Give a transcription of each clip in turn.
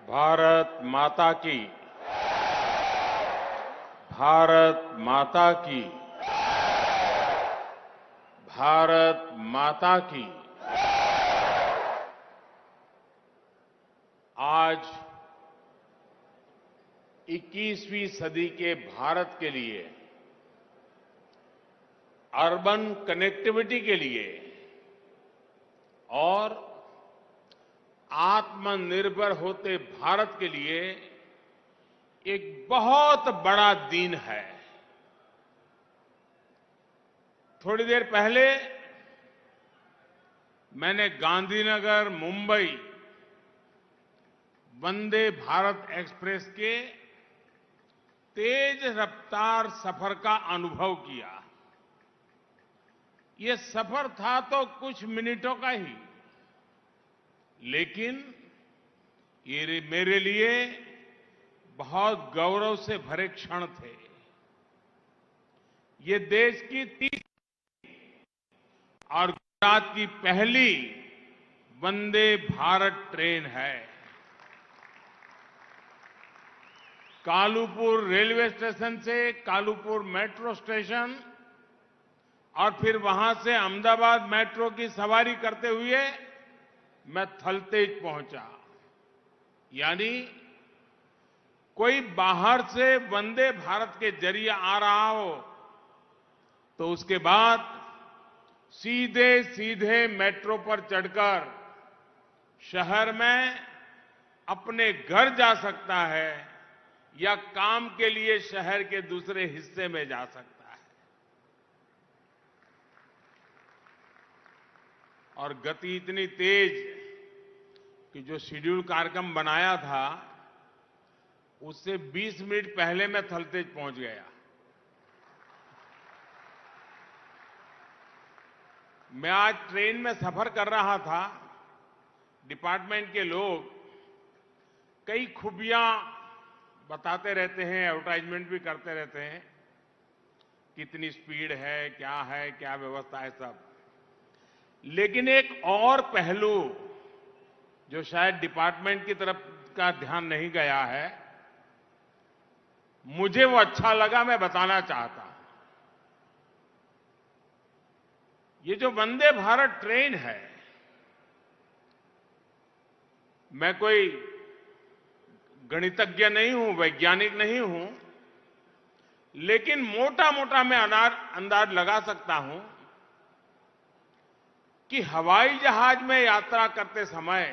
भारत माता की। भारत माता की। भारत माता की। आज 21वीं सदी के भारत के लिए, अर्बन कनेक्टिविटी के लिए और आत्मनिर्भर होते भारत के लिए एक बहुत बड़ा दिन है। थोड़ी देर पहले मैंने गांधीनगर मुंबई वंदे भारत एक्सप्रेस के तेज रफ्तार सफर का अनुभव किया। ये सफर था तो कुछ मिनटों का ही, लेकिन ये मेरे लिए बहुत गौरव से भरे क्षण थे। ये देश की और गुजरात की पहली वंदे भारत ट्रेन है। कालूपुर रेलवे स्टेशन से कालूपुर मेट्रो स्टेशन और फिर वहां से अहमदाबाद मेट्रो की सवारी करते हुए मैं थलतेज पहुंचा। यानी कोई बाहर से वंदे भारत के जरिए आ रहा हो तो उसके बाद सीधे सीधे मेट्रो पर चढ़कर शहर में अपने घर जा सकता है या काम के लिए शहर के दूसरे हिस्से में जा सकता है। और गति इतनी तेज कि जो शेड्यूल कार्यक्रम बनाया था उससे 20 मिनट पहले मैं थलतेज पहुंच गया। मैं आज ट्रेन में सफर कर रहा था। डिपार्टमेंट के लोग कई खूबियां बताते रहते हैं, एडवर्टाइजमेंट भी करते रहते हैं, कितनी स्पीड है, क्या व्यवस्था है, सब। लेकिन एक और पहलू जो शायद डिपार्टमेंट की तरफ का ध्यान नहीं गया है, मुझे वो अच्छा लगा, मैं बताना चाहता हूं। ये जो वंदे भारत ट्रेन है, मैं कोई गणितज्ञ नहीं हूं, वैज्ञानिक नहीं हूं, लेकिन मोटा मोटा मैं अंदाज लगा सकता हूं कि हवाई जहाज में यात्रा करते समय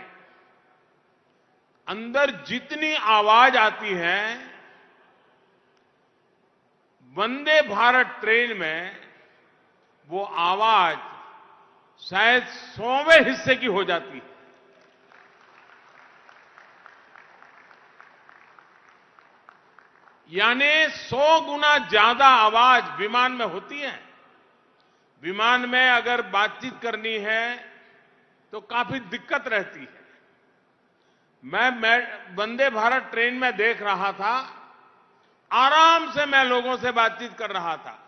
अंदर जितनी आवाज आती है, वंदे भारत ट्रेन में वो आवाज शायद 100वें हिस्से की हो जाती है। यानी 100 गुना ज्यादा आवाज विमान में होती है। विमान में अगर बातचीत करनी है तो काफी दिक्कत रहती है। मैं वंदे भारत ट्रेन में देख रहा था, आराम से मैं लोगों से बातचीत कर रहा था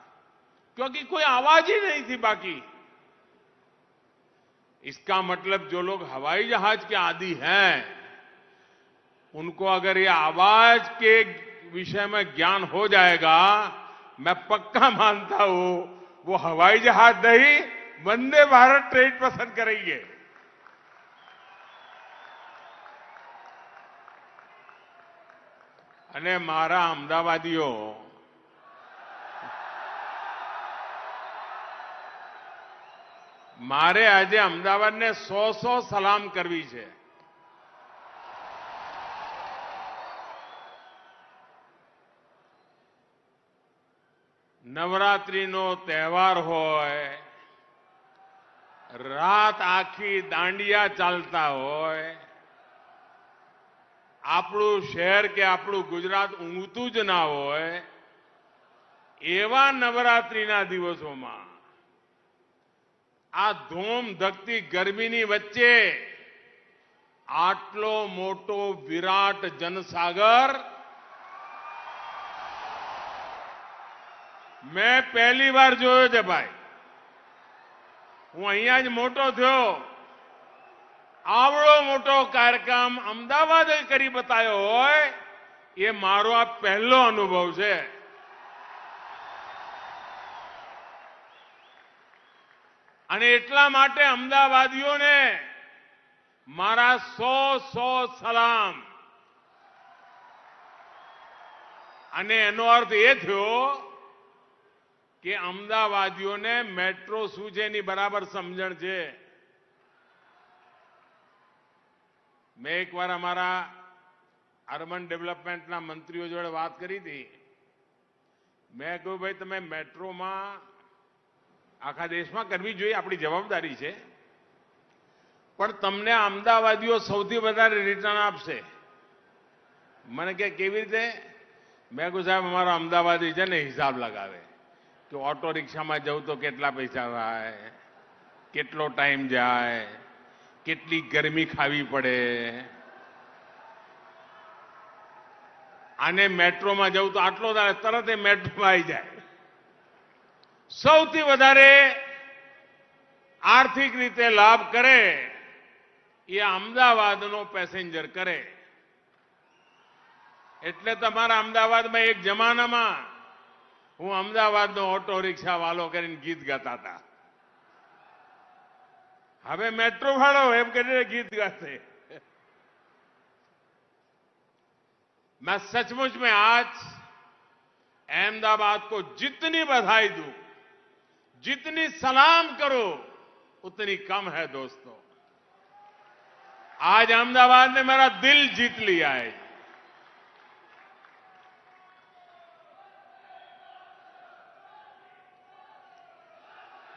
क्योंकि कोई आवाज ही नहीं थी बाकी। इसका मतलब जो लोग हवाई जहाज के आदी हैं, उनको अगर ये आवाज के विषय में ज्ञान हो जाएगा, मैं पक्का मानता हूं वो हवाई जहाज नहीं, वंदे भारत ट्रेन पसंद करेंगे। અને મારા અમદાવાદીઓ, મારે આજે અમદાવાદને 100 સલામ કરવી છે। નવરાત્રીનો તહેવાર હોય, રાત આખી દાંડિયા ચાલતા હોય, આપણું શહેર કે આપણું ગુજરાત ઊંઘતું જ ના હોય, એવા નવરાત્રીના દિવસોમાં આ ધૂમ ધકતી ગરમીની વચ્ચે આટલો મોટો વિરાટ જનસાગર मैं पहली बार જોયો છે ભાઈ। હું અહીંયા જ મોટો થયો, आवड़ो मोटो कार्यक्रम अमदावाद કરી બતાવ્યો હોય એ મારો આ પહેલો અનુભવ છે. અને એટલા માટે અમદાવાદીઓને મારા 100 સલામ. અને એનો અર્થ એ થયો કે અમદાવાદીઓને મેટ્રો શું છે એની બરાબર સમજણ છે. મેં એકવાર અમારા અર્બન ડેવલપમેન્ટના મંત્રીઓ જોડે વાત કરી હતી. મેં કહ્યું ભાઈ તમે મેટ્રોમાં આખા દેશમાં કરવી જોઈએ, આપણી જવાબદારી છે, પણ તમને અમદાવાદીઓ સૌથી વધારે રિટર્ન આપશે. મને કે કેવી રીતે? મેં કહ્યું સાહેબ અમારા અમદાવાદી છે ને હિસાબ લગાવે કે ઓટો રિક્ષામાં જવું તો કેટલા પૈસા થાય, કેટલો ટાઈમ જાય, કેટલી ગરમી ખાવી પડે, અને મેટ્રોમાં જવું તો આટલો તરત એ મેટ્રોમાં આવી જાય. સૌથી વધારે આર્થિક રીતે લાભ કરે એ અમદાવાદનો પેસેન્જર કરે. એટલે તમારા અમદાવાદમાં એક જમાનામાં હું અમદાવાદનો ઓટો રિક્ષા વાલો કરીને ગીત ગાતા હતા. હવે મેટ્રો વાળો એમ કરીને ગીત ગાते. मैं सचमुच में आज अहमदाबाद को जितनी बधाई दूं, जितनी सलाम करो उतनी कम है दोस्तों. आज अहमदाबाद ने मेरा दिल जीत लिया है.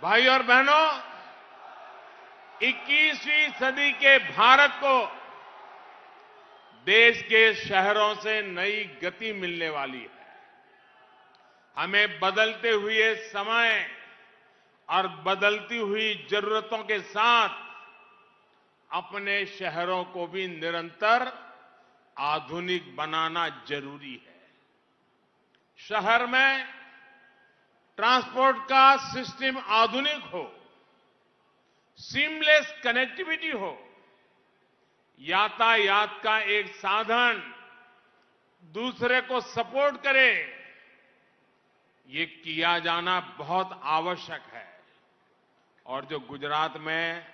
भाई और बहनों, 21वीं सदी के भारत को देश के शहरों से नई गति मिलने वाली है. हमें बदलते हुए समय और बदलती हुई जरूरतों के साथ अपने शहरों को भी निरंतर आधुनिक बनाना जरूरी है. शहर में ट्रांसपोर्ट का सिस्टम आधुनिक हो, सीमलेस कनेक्टिविटी हो, यातायात का एक साधन दूसरे को सपोर्ट करे, ये किया जाना बहुत आवश्यक है. और जो गुजरात में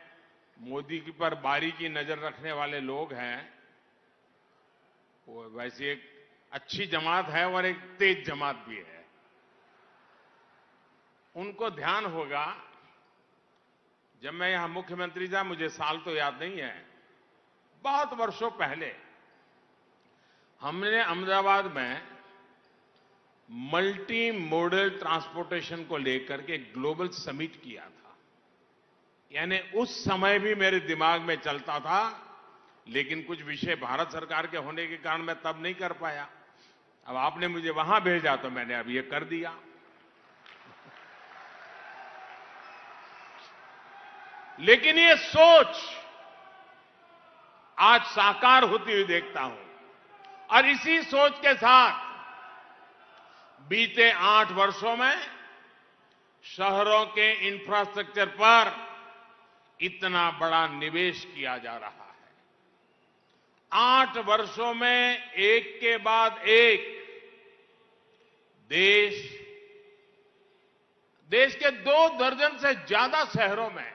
मोदी की पर बारीकी नजर रखने वाले लोग हैं, वो वैसे एक अच्छी जमात है और एक तेज जमात भी है. उनको ध्यान होगा, जब मैं यहां मुख्यमंत्री था, मुझे साल तो याद नहीं है, बहुत वर्षों पहले हमने अहमदाबाद में मल्टी मॉडल ट्रांसपोर्टेशन को लेकर के ग्लोबल समिट किया था. यानी उस समय भी मेरे दिमाग में चलता था, लेकिन कुछ विषय भारत सरकार के होने के कारण मैं तब नहीं कर पाया. अब आपने मुझे वहां भेजा तो मैंने अब ये कर दिया. लेकिन ये सोच आज साकार होती हुई देखता हूं. और इसी सोच के साथ बीते 8 वर्षों में शहरों के इंफ्रास्ट्रक्चर पर इतना बड़ा निवेश किया जा रहा है. 8 वर्षों में एक के बाद एक देश के 2 दर्जन से ज्यादा शहरों में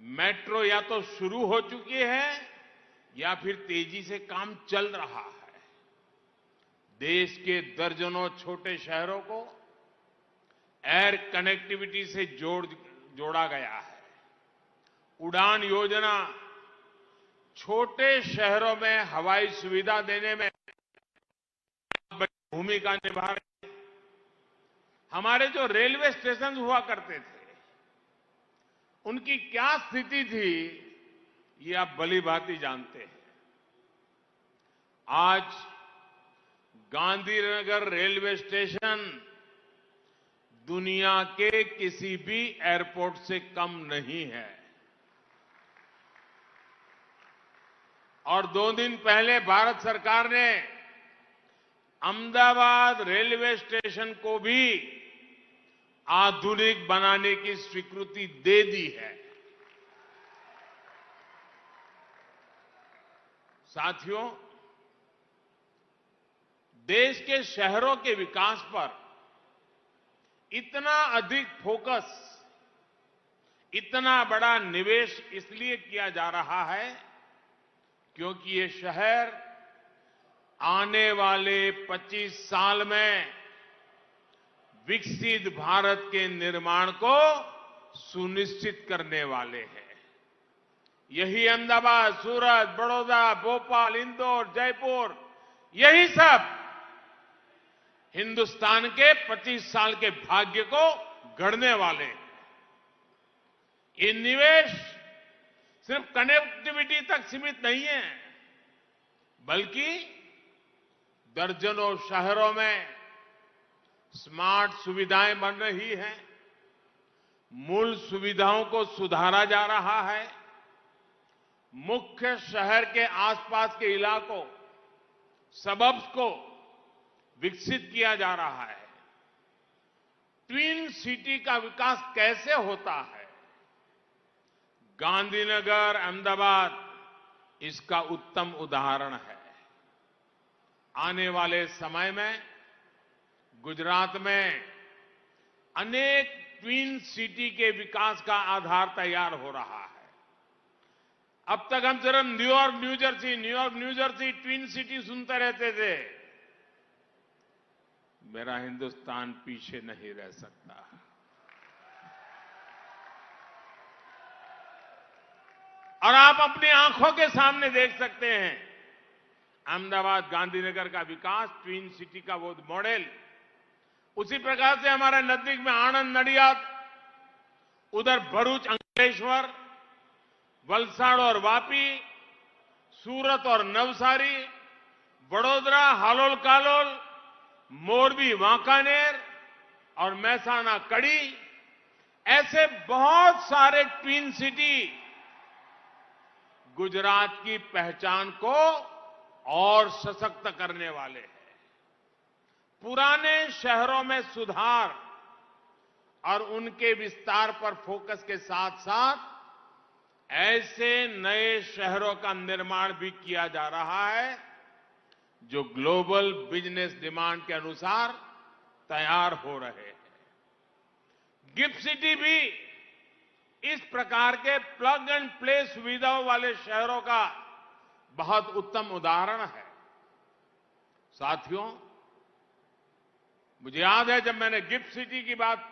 मेट्रो या तो शुरू हो चुकी है या फिर तेजी से काम चल रहा है. देश के दर्जनों छोटे शहरों को एयर कनेक्टिविटी से जोड़ा गया है. उड़ान योजना छोटे शहरों में हवाई सुविधा देने में बड़ी भूमिका निभा रही है. हमारे जो रेलवे स्टेशन हुआ करते थे, उनकी क्या स्थिति थी ये आप भली भांति जानते हैं. आज गांधीनगर रेलवे स्टेशन दुनिया के किसी भी एयरपोर्ट से कम नहीं है. और 2 दिन पहले भारत सरकार ने अहमदाबाद रेलवे स्टेशन को भी आधुनिक बनाने की स्वीकृति दे दी है. साथियों, देश के शहरों के विकास पर इतना अधिक फोकस, इतना बड़ा निवेश इसलिए किया जा रहा है क्योंकि ये शहर आने वाले 25 साल में विकसित भारत के निर्माण को सुनिश्चित करने वाले हैं। यही अहमदाबाद, सूरत, बड़ौदा, भोपाल, इंदौर, जयपुर, यही सब हिंदुस्तान के 25 साल के भाग्य को गढ़ने वाले हैं। ये निवेश सिर्फ कनेक्टिविटी तक सीमित नहीं है, बल्कि दर्जनों शहरों में स्मार्ट सुविधाएं बन रही हैं, मूल सुविधाओं को सुधारा जा रहा है, मुख्य शहर के आसपास के इलाकों, सबअर्ब्स को विकसित किया जा रहा है। ट्विन सिटी का विकास कैसे होता है? गांधीनगर, अहमदाबाद इसका उत्तम उदाहरण है। आने वाले समय में गुजरात में अनेक ट्विन सिटी के विकास का आधार तैयार हो रहा है। अब तक हम सिर्फ न्यूयॉर्क, न्यूजर्सी ट्विन सिटी सुनते रहते थे। मेरा हिंदुस्तान पीछे नहीं रह सकता। और आप अपनी आंखों के सामने देख सकते हैं अहमदाबाद, गांधीनगर का विकास, ट्विन सिटी का वो मॉडल। उसी प्रकार से हमारे नजदीक में आणंद, नडियाद, उधर भरूच, अंकलेश्वर, वलसाड़ और वापी, सूरत और नवसारी, वडोदरा, हालोल कालोल, मोरबी, वांकानेर और महसाणा, कड़ी, ऐसे बहुत सारे ट्विन सिटी गुजरात की पहचान को और सशक्त करने वाले हैं। पुराने शहरों में सुधार और उनके विस्तार पर फोकस के साथ साथ ऐसे नए शहरों का निर्माण भी किया जा रहा है जो ग्लोबल बिजनेस डिमांड के अनुसार तैयार हो रहे हैं। गिफ्ट सिटी भी इस प्रकार के प्लग एंड प्ले सुविधाओं वाले शहरों का बहुत उत्तम उदाहरण है। साथियों, मुझे याद है जब मैंने गिफ्ट सिटी की बात